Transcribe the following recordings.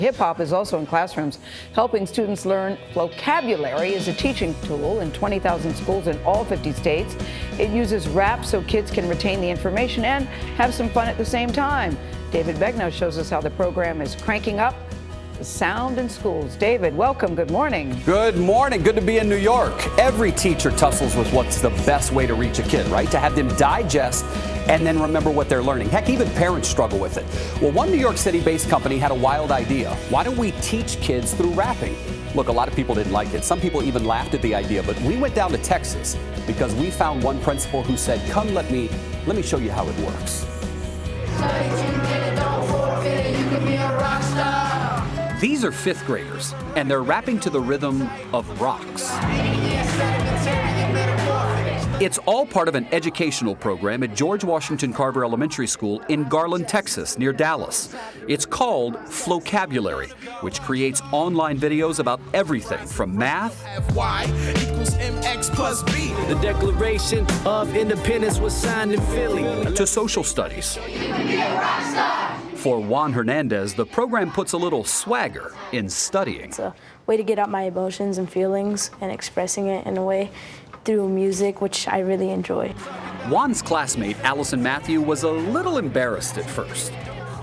Hip-hop is also in classrooms, helping students learn. Flocabulary is a teaching tool in 20,000 schools in all 50 states. It uses rap so kids can retain the information and have some fun at the same time. David Begnaud shows us how the program is cranking up the sound in schools. David, welcome. Good morning. Good morning. Good to be in New York. Every teacher tussles with what's the best way to reach a kid, right? To have them digest and then remember what they're learning. Heck, even parents struggle with it. Well, one New York City-based company had a wild idea. Why don't we teach kids through rapping? Look, a lot of people didn't like it. Some people even laughed at the idea, but we went down to Texas because we found one principal who said, "Come, let me show you how it works." These are fifth graders, and they're rapping to the rhythm of rocks. It's all part of an educational program at George Washington Carver Elementary School in Garland, Texas, near Dallas. It's called Flocabulary, which creates online videos about everything from math The Declaration of Independence was signed in Philly to social studies. For Juan Hernandez, the program puts a little swagger in studying. It's a way to get out my emotions and feelings and expressing it in a way through music, which I really enjoy. Juan's classmate, Allison Matthew, was a little embarrassed at first.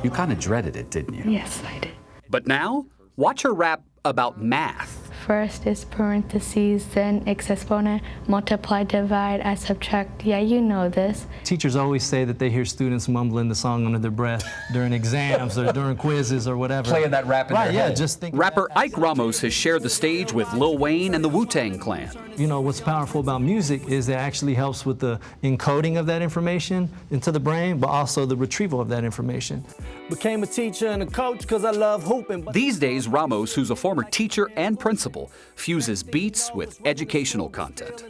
You kind of dreaded it, didn't you? Yes, I did. But now, watch her rap about math. First is parentheses, then exponent, multiply, divide, add, subtract. Yeah, you know this. Teachers always say that they hear students mumbling the song under their breath during exams or during quizzes or whatever. Playing that rap in their head. Just think. Rapper Ike Ramos has shared the stage with Lil Wayne and the Wu-Tang Clan. You know, what's powerful about music is it actually helps with the encoding of that information into the brain, but also the retrieval of that information. Became a teacher and a coach because I love hooping. These days, Ramos, who's a former teacher and principal, fuses beats with educational content.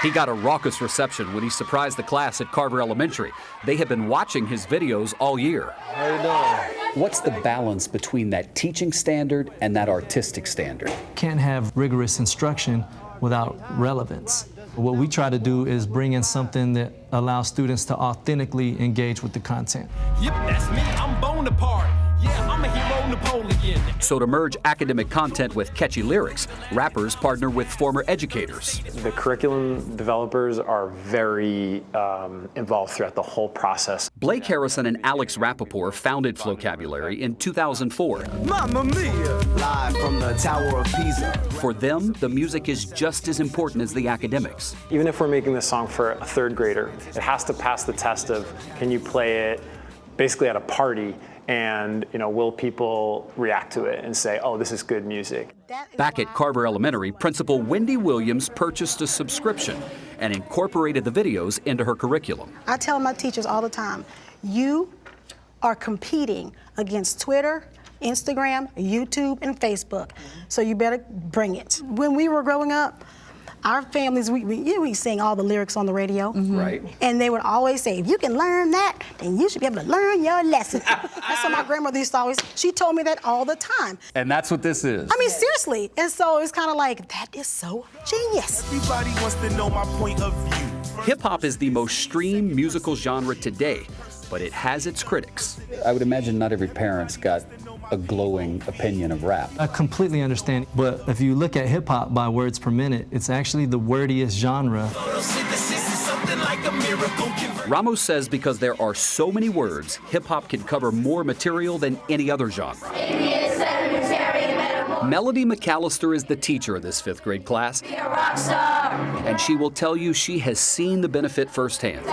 He got a raucous reception when he surprised the class at Carver Elementary. They have been watching his videos all year. How you doing? What's the balance between that teaching standard and that artistic standard? Can't have rigorous instruction without relevance. What we try to do is bring in something that allows students to authentically engage with the content. Yep, that's me. I'm Bonaparte. Yeah, I'm a hero, Napoleon. So to merge academic content with catchy lyrics, rappers partner with former educators. The curriculum developers are very involved throughout the whole process. Blake Harrison and Alex Rappaport founded Flocabulary in 2004. Mamma mia! Live from the Tower of Pisa. For them, the music is just as important as the academics. Even if we're making this song for a third grader, it has to pass the test of can you play it basically at a party, and will people react to it and say, oh, this is good music. Back at Carver Elementary, Principal Wendy Williams purchased a subscription and incorporated the videos into her curriculum. I tell my teachers all the time, you are competing against Twitter, Instagram, YouTube, and Facebook, so you better bring it. When we were growing up, our families, we sing all the lyrics on the radio. Right. And they would always say, if you can learn that, then you should be able to learn your lesson. That's what my grandmother used to always, she told me that all the time. And that's what this is. I mean, seriously. And so it's kind of like, that is so genius. Everybody wants to know my point of view. Hip-hop is the most streamed musical genre today, but it has its critics. I would imagine not every parent's got a glowing opinion of rap. I completely understand, but if you look at hip-hop by words per minute, it's actually the wordiest genre. Ramos says because there are so many words, hip-hop can cover more material than any other genre. Melody McAllister is the teacher of this fifth grade class, and she will tell you she has seen the benefit firsthand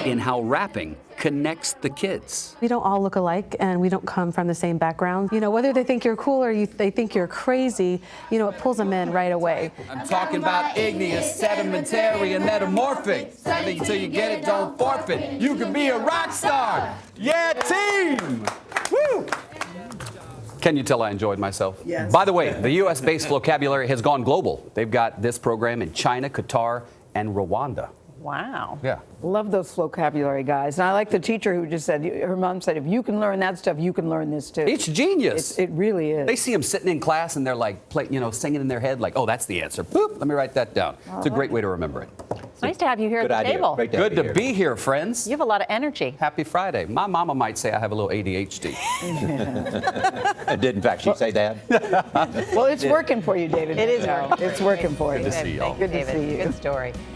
in how rapping connects the kids. We don't all look alike, and we don't come from the same background. Whether they think you're cool or they think you're crazy, it pulls them in right away. I'm talking about igneous, sedimentary, and metamorphic. Until you get it, don't forfeit. You can be a rock star. Yeah, team! Woo! Can you tell I enjoyed myself? Yes. By the way, the U.S.-based Flocabulary has gone global. They've got this program in China, Qatar, and Rwanda. Wow. Yeah. Love those vocabulary guys. And I like the teacher who just said, her mom said, if you can learn that stuff, you can learn this too. It's genius. It really is. They see them sitting in class and they're like, singing in their head, like, oh, that's the answer. Boop, let me write that down. It's a great way to remember it. It's nice to have you here Good at the idea. table. Great Good to be here, friends. You have a lot of energy. Happy Friday. My mama might say I have a little ADHD. Did in fact she say that? Well, it's working for you, David. It is working. It's working for you. Good to see y'all. Good to see you. Good story.